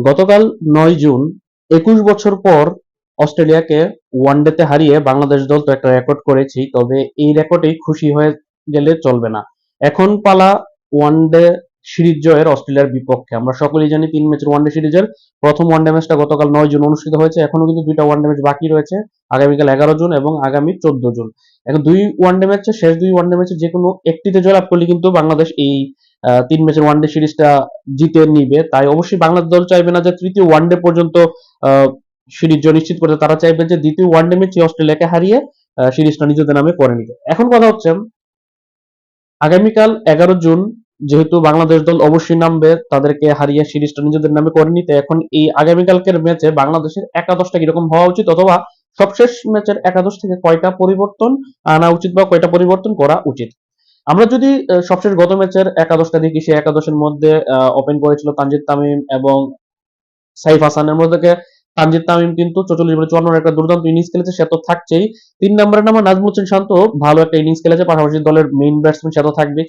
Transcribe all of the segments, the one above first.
গতকাল 9 জুন 21 বছর পর অস্ট্রেলিয়াকে ওয়ানডেতে হারিয়ে বাংলাদেশ দল তো একটা রেকর্ড করেছি, তবে এই রেকর্ডেই খুশি হয়ে গেলে চলবে না। এখন পালা ওয়ানডে সিরিজ জয়ের অস্ট্রেলিয়ার বিপক্ষে। আমরা সকলেই জানি 3 ম্যাচের ওয়ানডে সিরিজের প্রথম ওয়ানডে ম্যাচটা গতকাল 9 জুন অনুষ্ঠিত হয়েছে। এখনো কিন্তু দুইটা ওয়ানডে ম্যাচ বাকি রয়েছে, আগামীকাল 11 জুন এবং আগামী 14 জুন। এখন দুই ওয়ানডে ম্যাচে শেষ দুই ওয়ানডে ম্যাচে যে কোনো একটিতে জয়লাভ করলে কিন্তু বাংলাদেশ এই 3 ম্যাচের ওয়ানডে সিরিজটা জিতে নিবে। তাই অবশ্যই বাংলাদেশ দল চাইবে না যে তৃতীয় ওয়ানডে পর্যন্ত সিরিজ জয় নিশ্চিত করতে, তারা চাইবে যে দ্বিতীয় ওয়ানডে ম্যাচে অস্ট্রেলিয়াকে হারিয়ে সিরিজটা নিজেদের নামে করে নিতে। এখন কথা হচ্ছে আগামীকাল 11 জুন যেহেতু বাংলাদেশ দল অবশ্যই নামবে তাদেরকে হারিয়ে সিরিজটা নিজেদের নামে করে নিতে, এখন এই আগামীকালকের ম্যাচে বাংলাদেশের একাদশটা কিরকম হওয়া উচিত, অথবা সবশেষ ম্যাচের একাদশ থেকে কয়টা পরিবর্তন আনা উচিত বা কয়টা পরিবর্তন করা উচিত। আমরা যদি সবশেষ গত ম্যাচের একাদশটা দেখি, সেই একাদশের মধ্যে ওপেন করেছিল তানজিদ তামিম এবং সাইফ হাসানের মধ্যে তানজিদ তামিম কিন্তু 44 বলে 54 একটা দুর্দান্ত ইনিংস খেলেছে, সে তো থাকছেই। 3 নম্বরের নামে নাজমুল হোসেন শান্ত ভালো একটা ইনিংস খেলেছে, পাশাপাশি দলের মেইন ব্যাটসম্যান সে তো থাকবে,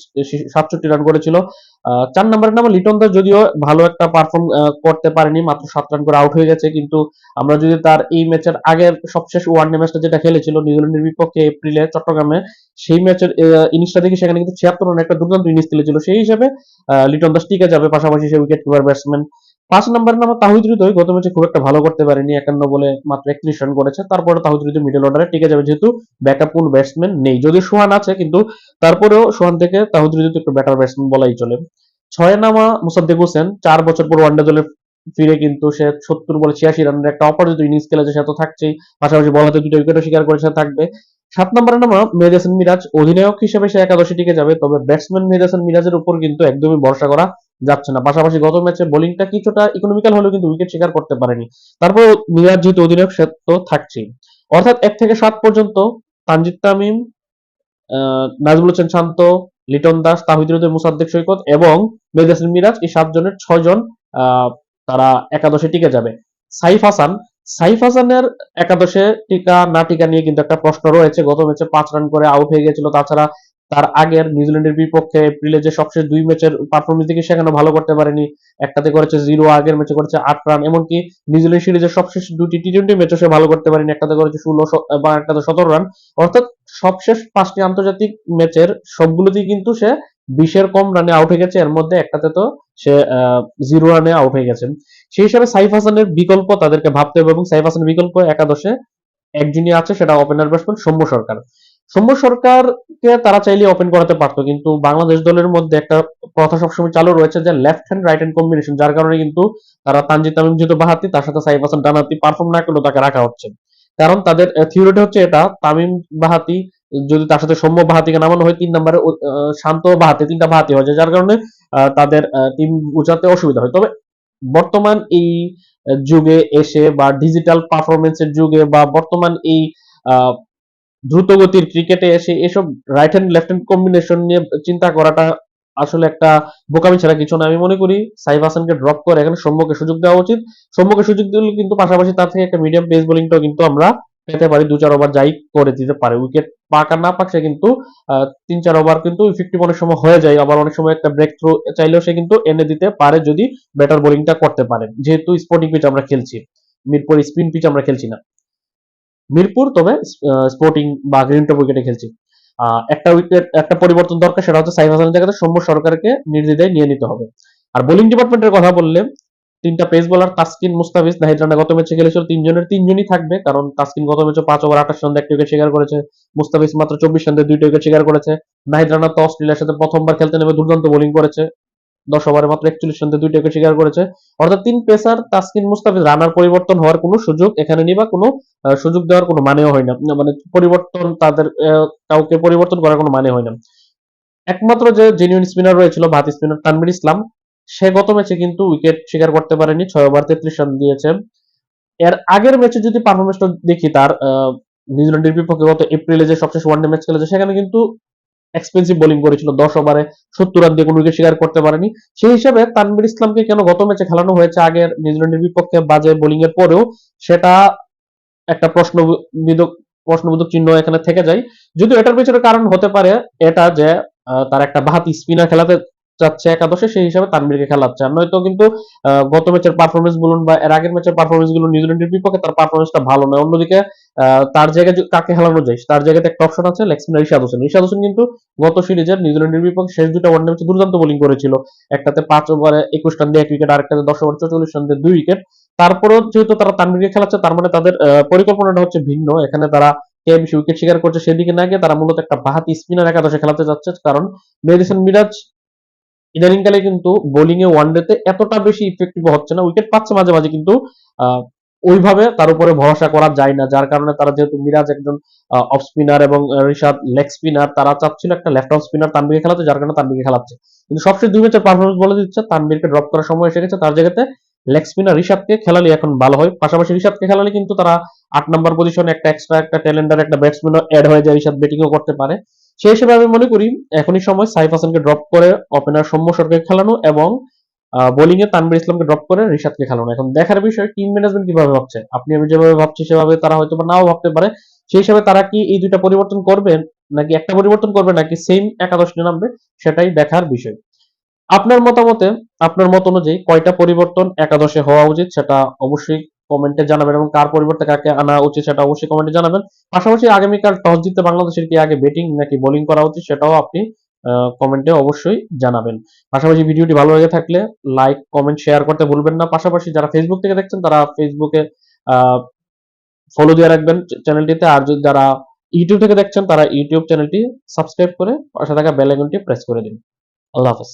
67 রান করেছিল। 4 নম্বরের নামে লিটন দাস যদিও ভালো একটা পারফর্ম করতে পারেনি, মাত্র 7 রান করে আউট হয়ে গেছে, কিন্তু আমরা যদি তার এই ম্যাচের আগের সবশেষ ওয়ানডে ম্যাচটা যেটা খেলেছিল নিউজিল্যান্ডের বিপক্ষে এপ্রিলে চট্টগ্রামে, সেই ম্যাচের ইনিংসটা দেখি সেখানে কিন্তু 76 রানের একটা দুর্দান্ত ইনিংস খেলেছিল, সেই হিসেবে লিটন দাস টিকে যাবে, পাশাপাশি সে উইকেট কিপার ব্যাটসম্যান। 5 নম্বরের নাম তাহিদ হৃদয় গত ম্যাচে খুব একটা ভালো করতে পারেনি, 51 বলে মাত্র 31 রান করেছে, তারপরে তাহিদ হৃদয় মিডল অর্ডারে টিকে যাবে, যেহেতু ব্যাকআপ কোন ব্যাটসম্যান নেই, যদিও সোহান আছে, কিন্তু তারপরেও সোহান থেকে তাহিদ হৃদয় একটু বেটার ব্যাটসম্যান বলাই চলে। 6-এ নামা মুসাদ্দেক হোসেন 4 বছর পর ওয়ানডে দলে ফিরে কিন্তু সে 70 বলে 86 রানের একটা অপরাজিত ইনিংস খেলেছে, সে তো থাকছেই, পাশাপাশি বল হাতে 2টা উইকেটও শিকার করেছে, থাকবে। 7 নম্বরে নামা মেহেদী হাসান মিরাজ অধিনায়ক হিসেবে সে একাদশে টিকে যাবে, তবে ব্যাটসম্যান মেহেদী হাসান মিরাজের উপর কিন্তু একদমই ভরসা করা যাচ্ছে না, পাশাপাশি গত ম্যাচে বোলিংটা কিছুটা ইকোনমিক্যাল হলেও কিন্তু উইকেট শিকার করতে পারেনি। তারপর মিরাজ যেহেতু অধিনায়ক সে তো থাকছেই, অর্থাৎ 1 থেকে 7 পর্যন্ত তানজিদ তামিম, নাজমুল হোসেন শান্ত, লিটন দাস, তাহিদ হৃদয়, মুসাদ্দেক সৈকত এবং মেহেদী হাসান মিরাজ, এই 7 জনের 6 জন তারা একাদশে টিকে যাবে। সাইফ হাসান, সাইফ হাসানের একাদশে টিকা না টিকা নিয়ে কিন্তু একটা প্রশ্ন রয়েছে, গত ম্যাচে 5 রান করে আউট হয়ে গেছিল, তাছাড়া তার আগের নিউজিল্যান্ডের বিপক্ষে এপ্রিলে যে সবশেষ 2 ম্যাচের পারফরমেন্স দেখি সেখানে ভালো করতে পারেনি, একটাতে করেছে 0, আগের ম্যাচে করেছে 8 রান, এমনকি নিউজিল্যান্ড সিরিজের সবশেষ 2টি টি20 ম্যাচও সে ভালো করতে পারেনি, একটাতে করেছে 16 বা একটাতে 17 রান, অর্থাৎ সবশেষ 5টি আন্তর্জাতিক ম্যাচের সবগুলোতেই কিন্তু সে 20-এর কম রানে আউট হয়ে গেছে, এর মধ্যে একটাতে তো সে 0 রানে আউট হয়ে গেছে। সেই হিসাবে সাইফ হাসানের বিকল্প তাদেরকে ভাবতে হবে, এবং সাইফ হাসানের বিকল্প একাদশে একজনই আছে, সেটা ওপেনার ব্যাটসম্যান সৌম্য সরকার। সৌম্য সরকারকে তারা চাইলে ওপেন করাতে পারতো, কিন্তু বাংলাদেশ দলের মধ্যে একটা কথা সবসময় চালু রয়েছে যে left hand right hand combination, যার কারণে কিন্তু তারা তানজিদ তামিম যেহেতু বাহাতি, তার সাথে সাইফ হাসান ডানহাতি, পারফর্ম না করলেও তাকে রাখা হচ্ছে, কারণ তাদের থিওরিটা হচ্ছে এটা, তামিম বাহাতি যদি তার সাথে সৌম্য বাহাতিকে নামানো হয়, 3 নম্বরে শান্ত বাহাতি, 3টা বাহাতি হয়ে যায়, যার কারণে তাদের টিম বোঝাতে অসুবিধা হয়। তবে বর্তমান এই যুগে এসে বা ডিজিটাল পারফরমেন্সের যুগে বা বর্তমান এই আহ, দ্রুতগতির ক্রিকেটে এসে এসব right hand left hand combination নিয়ে চিন্তা করাটা আসলে একটা বোকামি ছাড়া কিছু না। আমি মনে করি সাইফ হাসানকে ড্রপ করে এখানে সৌম্যকে সুযোগ দেওয়া উচিত। সৌম্যকে সুযোগ দিলে কিন্তু পাশাপাশি তার থেকে একটা মিডিয়াম পেস বোলিংটাও কিন্তু আমরা পেতে পারি, 2-4 ওভার যাই করে দিতে পারে, উইকেট পাক আর না পাক সে কিন্তু 3-4 ওভার কিন্তু 50 অনেক সময় হয়ে যায়, আবার অনেক সময় একটা ব্রেক থ্রু চাইলেও সে কিন্তু এনে দিতে পারে যদি ব্যাটার বোলিংটা করতে পারে, যেহেতু স্পোর্টিং পিচ আমরা খেলছি, মিরপুর স্পিন পিচ আমরা খেলছি না মিরপুর, তবে স্পোর্টিং বা গ্রিন টপ উইকেটে খেলছি। একটা উইকেট একটা পরিবর্তন দরকার, সেটা হচ্ছে সাইফ হাসানের জায়গাতে সৌম্য সরকারকে নির্দ্বিধায় নিয়ে নিতে হবে। আর বোলিং ডিপার্টমেন্টের কথা বললে 3টা পেস বোলার তাসকিন, মুস্তাফিজ, নাহিদ রানা গত ম্যাচে খেলেছিল, 3 জনের 3জনই থাকবে, কারণ তাসকিন গত ম্যাচে 5 ওভার 28 রান দিয়ে 1 উইকেট শিকার করেছে, মুস্তাফিজ মাত্র 24 রান দিয়ে 2টা উইকেট শিকার করেছে, নাহিদ রানা তো অস্ট্রেলিয়ার সাথে প্রথমবার খেলতে নেমে দুর্দান্ত বোলিং করেছে, 10 ওভারে মাত্র 41 রান দিয়ে 2টা উইকেট শিকার করেছে, অর্থাৎ 3 পেসার তাসকিন, মুস্তাফিজ, রানার পরিবর্তন হওয়ার কোনো সুযোগ এখানে নেই বা কোনো সুযোগ দেওয়ার কোনো মানেও হয় না, মানে পরিবর্তন তাদের কাউকে পরিবর্তন করার কোনো মানে হয় না। একমাত্র যে জেনুইন স্পিনার রয়েছিল ভারতীয় স্পিনার তানভীর ইসলাম, সে গত ম্যাচে কিন্তু উইকেট শিকার করতে পারেনি, 6 ওভার 33 রান দিয়েছে। এর আগের ম্যাচে যদি পারফরমেন্সটা দেখি তার, নিউজিল্যান্ডের বিপক্ষে গত এপ্রিলে যে সবশেষ ওয়ানডে ম্যাচ খেলেছে সেখানে কিন্তু এক্সপেন্সিভ বোলিং করেছিল, 10 ওভারে 70 রান দিয়ে কোনো উইকেট শিকার করতে পারেনি। সেই হিসাবে তানভীর ইসলামকে কেন গত ম্যাচে খেলানো হয়েছে আগের নিউজিল্যান্ডের বিপক্ষে বাজে বোলিং এর পরেও, সেটা একটা প্রশ্নবোধক চিহ্ন এখানে থেকে যায়। যদিও এটার পেছনে কারণ হতে পারে এটা যে তার একটা বাহাতি স্পিনার খেলাতে চাচ্ছে একাদশে, সেই হিসাবে তানভীরকে খেলাচ্ছে। আর নয়তো কিন্তু গত ম্যাচের পারফরমেন্স বলুন বা এর আগের ম্যাচের পারফরমেন্স গুলো নিউজিল্যান্ডের বিপক্ষে তার পারফরমেন্সটা ভালো নয়। অন্যদিকে তার জায়গায় কাকে খেলানো যায়, তার জায়গাতে একটা অপশন আছে লেগ স্পিনার রিশাদ হোসেন। রিশাদ হোসেন কিন্তু গত সিরিজের নিউজিল্যান্ডের বিপক্ষে শেষ দুটো ওয়ানডে ম্যাচে দুর্দান্ত বোলিং করেছিল। একটাতে 5 ওভারে 21 রান দিয়ে 1 উইকেট, আরেকটাতে 10 ওভার 44 রান দিয়ে 2 উইকেট। তারপরেও যেহেতু তারা তানভীরকে খেলাচ্ছে, তার মানে তাদের পরিকল্পনাটা হচ্ছে ভিন্ন। এখানে তারা কে বেশি উইকেট শিকার করছে সেদিকে না গিয়ে তারা মূলত একটা বাহাতি স্পিনার একাদশে খেলাতে যাচ্ছে। কারণ মেহেদী হাসান মিরাজ ইদানিংকালে কিন্তু বোলিং এ ওয়ানডেতে এতটা বেশি ইফেক্টিভ হচ্ছে না, উইকেট পাচ্ছে মাঝে মাঝে, কিন্তু আহ, ওইভাবে তার উপরে ভরসা করা যায় না। যার কারণে তারা, যেহেতু মিরাজ একজন অফ স্পিনার এবং ঋষাদ লেগ স্পিনার, তারা চাচ্ছিল একটা লেফট অফ স্পিনার তানভীরকে খেলাতে, যার কারণে তানভীরকে খেলাচ্ছে। কিন্তু সবশেষ 2 ম্যাচের পারফরমেন্স বলে দিচ্ছে তানভীরকে ড্রপ করার সময় এসে গেছে। তার জায়গাতে লেগ স্পিনার ঋষাদকে খেলালে এখন ভালো হয়। পাশাপাশি ঋষাদকে খেলালে কিন্তু তারা 8 নম্বর পজিশনে একটা এক্সট্রা একটা ট্যালেন্টার একটা ব্যাটসম্যানও অ্যাড হয়ে যায়, ঋষাদ ব্যাটিংও করতে পারে। সেই হিসেবে আমি মনে করি এখনই সময় সাইফ হাসানকে ড্রপ করে ওপেনার সৌম্য সরকারকে খেলানো এবং বোলিং এ তানভীর ইসলামকে ড্রপ করে রিশাদকে খেলানো। এখন দেখার বিষয় টিম ম্যানেজমেন্ট কিভাবে ভাবছে। আপনি আমি যেভাবে ভাবছি সেভাবে তারা হয়তো বা নাও ভাবতে পারে। সেই হিসাবে তারা কি এই দুইটা পরিবর্তন করবে, নাকি একটা পরিবর্তন করবে, নাকি সেম একাদশ নিয়ে নামবে, সেটাই দেখার বিষয়। আপনার মতামতে, আপনার মত অনুযায়ী কয়টা পরিবর্তন একাদশে হওয়া উচিত সেটা অবশ্যই কমেন্টে জানাবেন, এবং কার পরিবর্তে কাকে আনা উচিত সেটা অবশ্যই কমেন্টে জানাবেন। পাশাপাশি আগামীকাল টস জিততে বাংলাদেশের কি আগে ব্যাটিং নাকি বোলিং করা উচিত সেটাও আপনি কমেন্টে অবশ্যই জানাবেন। পাশাপাশি ভিডিওটি ভালো লেগে থাকলে লাইক কমেন্ট শেয়ার করতে ভুলবেন না। পাশাপাশি যারা ফেসবুক থেকে দেখছেন তারা ফেসবুকে ফলো দিয়ে রাখবেন চ্যানেলটিতে, আর যারা ইউটিউব থেকে দেখছেন তারা ইউটিউব চ্যানেলটি সাবস্ক্রাইব করে পাশে থাকা বেল আইকনটি প্রেস করে দিন। আল্লাহ হাফেজ।